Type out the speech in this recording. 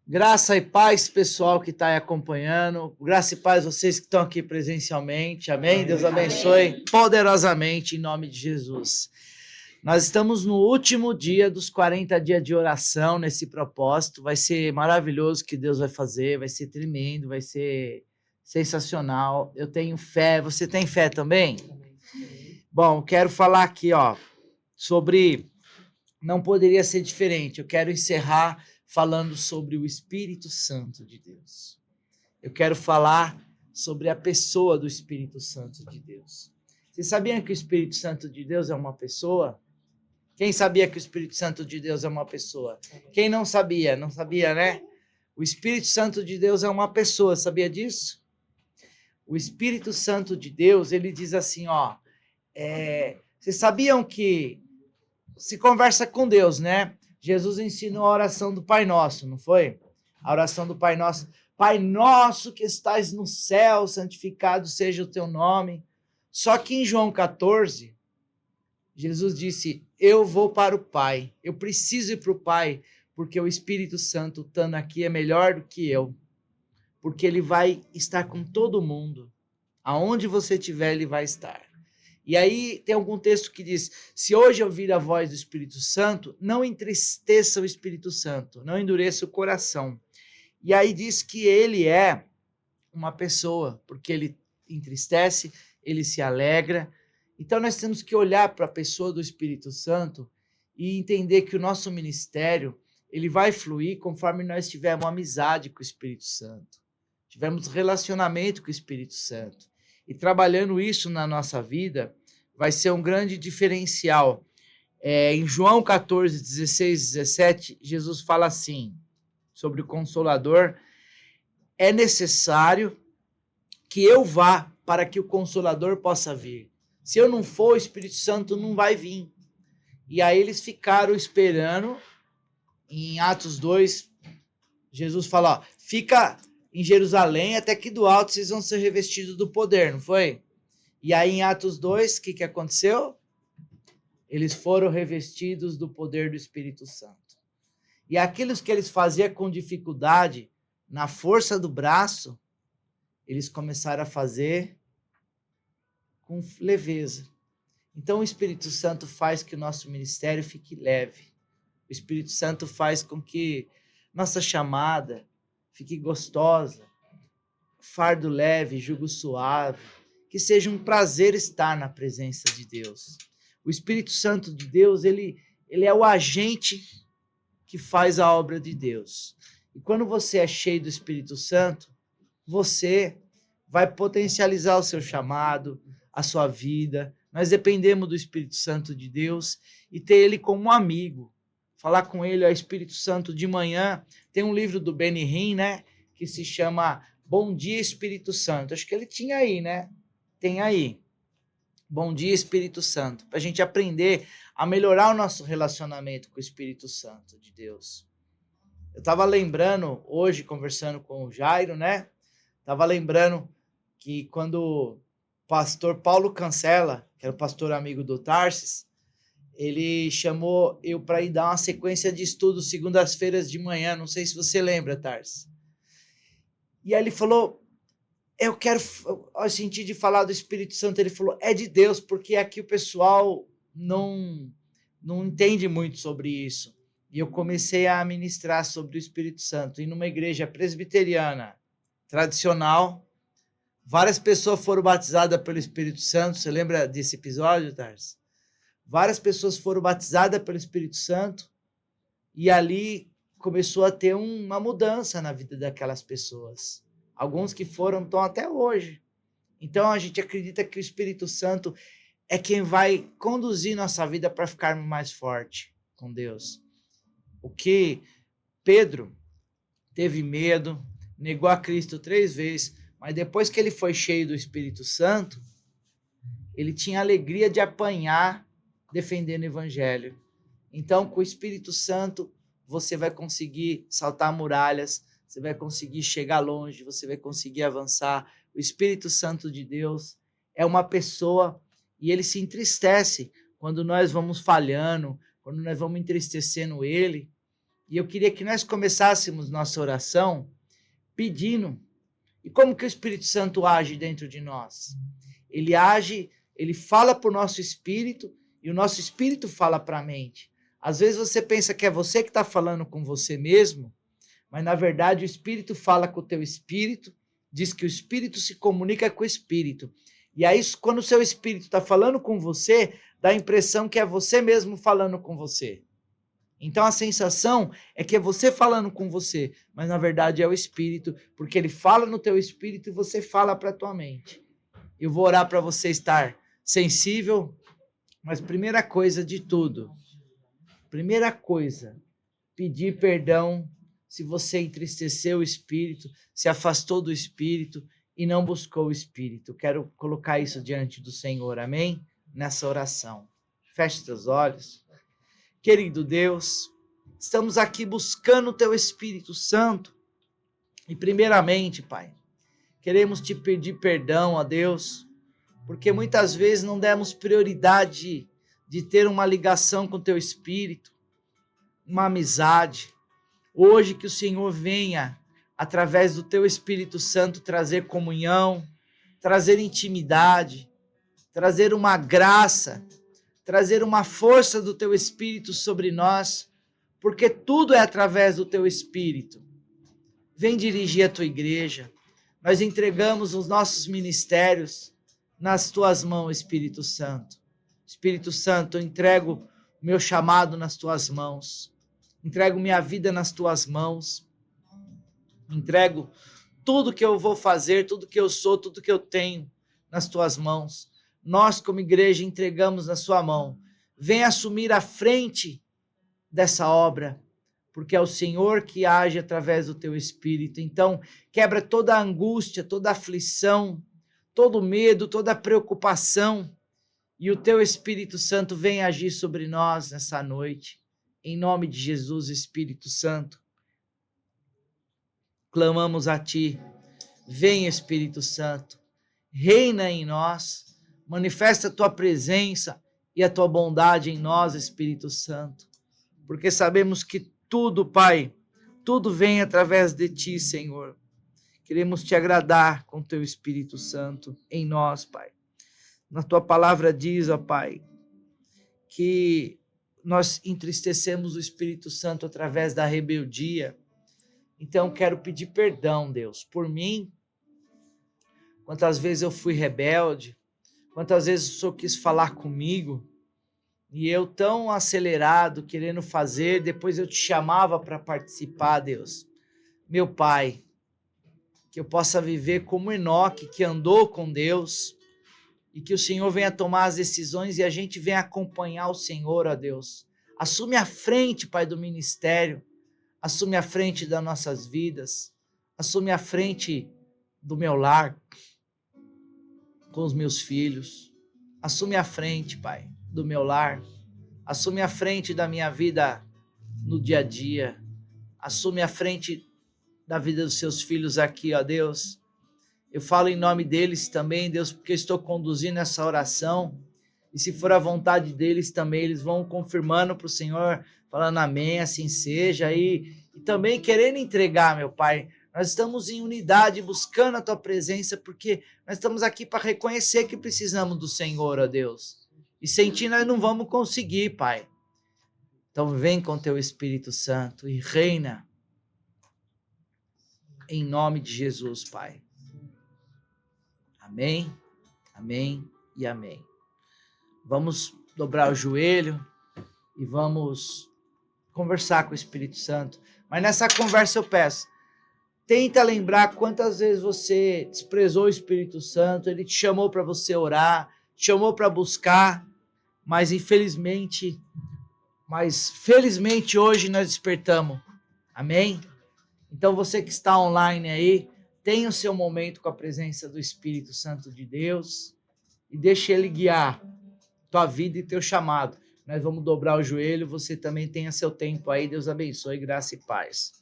Graça e paz, pessoal que está aí acompanhando. Graça e paz, vocês que estão aqui presencialmente. Amém? Deus abençoe poderosamente em nome de Jesus. Nós estamos no último dia dos 40 dias de oração nesse propósito. Vai ser maravilhoso o que Deus vai fazer, vai ser tremendo, vai ser sensacional. Eu tenho fé. Você tem fé também? Bom, quero falar aqui, sobre não poderia ser diferente. Eu quero encerrar falando sobre o Espírito Santo de Deus. Eu quero falar sobre a pessoa do Espírito Santo de Deus. Vocês sabiam que o Espírito Santo de Deus é uma pessoa? Quem sabia que o Espírito Santo de Deus é uma pessoa? Quem não sabia? Não sabia, né? O Espírito Santo de Deus é uma pessoa, sabia disso? O Espírito Santo de Deus, ele diz assim, vocês sabiam que se conversa com Deus, né? Jesus ensinou a oração do Pai Nosso, não foi? A oração do Pai Nosso. Pai nosso que estais no céu, santificado seja o teu nome. Só que em João 14, Jesus disse, eu vou para o Pai. Eu preciso ir para o Pai, porque o Espírito Santo estando aqui é melhor do que eu. Porque ele vai estar com todo mundo. Aonde você estiver, ele vai estar. E aí tem algum texto que diz, se hoje ouvir a voz do Espírito Santo, não entristeça o Espírito Santo, não endureça o coração. E aí diz que ele é uma pessoa, porque ele entristece, ele se alegra. Então nós temos que olhar para a pessoa do Espírito Santo e entender que o nosso ministério, ele vai fluir conforme nós tivermos amizade com o Espírito Santo, tivermos relacionamento com o Espírito Santo. E trabalhando isso na nossa vida, vai ser um grande diferencial. Em João 14, 16, 17, Jesus fala assim, sobre o Consolador, é necessário que eu vá para que o Consolador possa vir. Se eu não for, o Espírito Santo não vai vir. E aí eles ficaram esperando, em Atos 2, Jesus fala, fica em Jerusalém, até que do alto vocês vão ser revestidos do poder, não foi? E aí em Atos 2, o que aconteceu? Eles foram revestidos do poder do Espírito Santo. E aqueles que eles faziam com dificuldade, na força do braço, eles começaram a fazer com leveza. Então o Espírito Santo faz que o nosso ministério fique leve. O Espírito Santo faz com que nossa chamada fique gostosa, fardo leve, jugo suave, que seja um prazer estar na presença de Deus. O Espírito Santo de Deus, ele é o agente que faz a obra de Deus. E quando você é cheio do Espírito Santo, você vai potencializar o seu chamado, a sua vida. Nós dependemos do Espírito Santo de Deus e ter ele como um amigo. Falar com ele, Espírito Santo, de manhã. Tem um livro do Benny Hinn, né? Que se chama Bom Dia, Espírito Santo. Acho que ele tinha aí, né? Tem aí. Bom dia, Espírito Santo. Para a gente aprender a melhorar o nosso relacionamento com o Espírito Santo de Deus. Eu estava lembrando, hoje, conversando com o Jairo, né? Estava lembrando que quando o pastor Paulo Cancela, que era o pastor amigo do Tarsis, ele chamou eu para ir dar uma sequência de estudos segundas-feiras de manhã. Não sei se você lembra, Tarsis. E aí ele falou, eu quero, eu senti de falar do Espírito Santo. Ele falou, é de Deus, porque aqui o pessoal não entende muito sobre isso. E eu comecei a ministrar sobre o Espírito Santo. E numa igreja presbiteriana tradicional, várias pessoas foram batizadas pelo Espírito Santo. Você lembra desse episódio, Tars? Várias pessoas foram batizadas pelo Espírito Santo e ali começou a ter uma mudança na vida daquelas pessoas. Alguns que foram estão até hoje. Então a gente acredita que o Espírito Santo é quem vai conduzir nossa vida para ficarmos mais fortes com Deus. O que Pedro teve medo, negou a Cristo 3 vezes, mas depois que ele foi cheio do Espírito Santo, ele tinha alegria de apanhar defendendo o evangelho. Então, com o Espírito Santo, você vai conseguir saltar muralhas, você vai conseguir chegar longe, você vai conseguir avançar. O Espírito Santo de Deus é uma pessoa e ele se entristece quando nós vamos falhando, quando nós vamos entristecendo ele. E eu queria que nós começássemos nossa oração pedindo. E como que o Espírito Santo age dentro de nós? Ele age, ele fala para o nosso espírito e o nosso espírito fala para a mente. Às vezes você pensa que é você que está falando com você mesmo, mas na verdade o espírito fala com o teu espírito, diz que o espírito se comunica com o espírito. E aí, quando o seu espírito está falando com você, dá a impressão que é você mesmo falando com você. Então a sensação é que é você falando com você, mas na verdade é o espírito, porque ele fala no teu espírito e você fala para a tua mente. Eu vou orar para você estar sensível, mas primeira coisa de tudo, primeira coisa, pedir perdão se você entristeceu o espírito, se afastou do espírito e não buscou o espírito. Quero colocar isso diante do Senhor, amém? Nessa oração. Feche teus olhos. Querido Deus, estamos aqui buscando o teu Espírito Santo e primeiramente, Pai, queremos te pedir perdão, ó Deus, porque muitas vezes não demos prioridade de ter uma ligação com o teu Espírito, uma amizade. Hoje que o Senhor venha, através do teu Espírito Santo, trazer comunhão, trazer intimidade, trazer uma graça, trazer uma força do teu Espírito sobre nós, porque tudo é através do teu Espírito. Vem dirigir a tua igreja. Nós entregamos os nossos ministérios nas tuas mãos, Espírito Santo. Espírito Santo, eu entrego o meu chamado nas tuas mãos. Entrego minha vida nas tuas mãos. Entrego tudo que eu vou fazer, tudo que eu sou, tudo que eu tenho nas tuas mãos. Nós, como igreja, entregamos na sua mão. Vem assumir a frente dessa obra, porque é o Senhor que age através do teu Espírito. Então, quebra toda a angústia, toda a aflição, todo o medo, toda a preocupação, e o teu Espírito Santo vem agir sobre nós nessa noite. Em nome de Jesus, Espírito Santo, clamamos a ti. Vem, Espírito Santo, reina em nós. Manifesta a tua presença e a tua bondade em nós, Espírito Santo. Porque sabemos que tudo, Pai, tudo vem através de ti, Senhor. Queremos te agradar com teu Espírito Santo em nós, Pai. Na tua palavra diz, ó Pai, que nós entristecemos o Espírito Santo através da rebeldia. Então quero pedir perdão, Deus, por mim. Quantas vezes eu fui rebelde, quantas vezes o Senhor quis falar comigo, e eu tão acelerado, querendo fazer, depois eu te chamava para participar, Deus. Meu Pai, que eu possa viver como Enoque, que andou com Deus, e que o Senhor venha tomar as decisões e a gente venha acompanhar o Senhor, ó Deus. Assume a frente, Pai, do ministério, assume a frente das nossas vidas, assume a frente do meu lar, com os meus filhos, assume a frente, Pai, do meu lar, assume a frente da minha vida no dia a dia, assume a frente da vida dos seus filhos aqui, ó Deus. Eu falo em nome deles também, Deus, porque eu estou conduzindo essa oração, e se for a vontade deles também, eles vão confirmando para o Senhor, falando amém, assim seja, e também querendo entregar, meu Pai. Nós estamos em unidade, buscando a tua presença, porque nós estamos aqui para reconhecer que precisamos do Senhor, ó Deus. E sem ti nós não vamos conseguir, Pai. Então vem com teu Espírito Santo e reina em nome de Jesus, Pai. Amém, amém e amém. Vamos dobrar o joelho e vamos conversar com o Espírito Santo. Mas nessa conversa eu peço, tenta lembrar quantas vezes você desprezou o Espírito Santo, ele te chamou para você orar, te chamou para buscar, mas felizmente hoje nós despertamos. Amém? Então você que está online aí, tenha o seu momento com a presença do Espírito Santo de Deus e deixe ele guiar tua vida e teu chamado. Nós vamos dobrar o joelho, você também tenha seu tempo aí. Deus abençoe, graça e paz.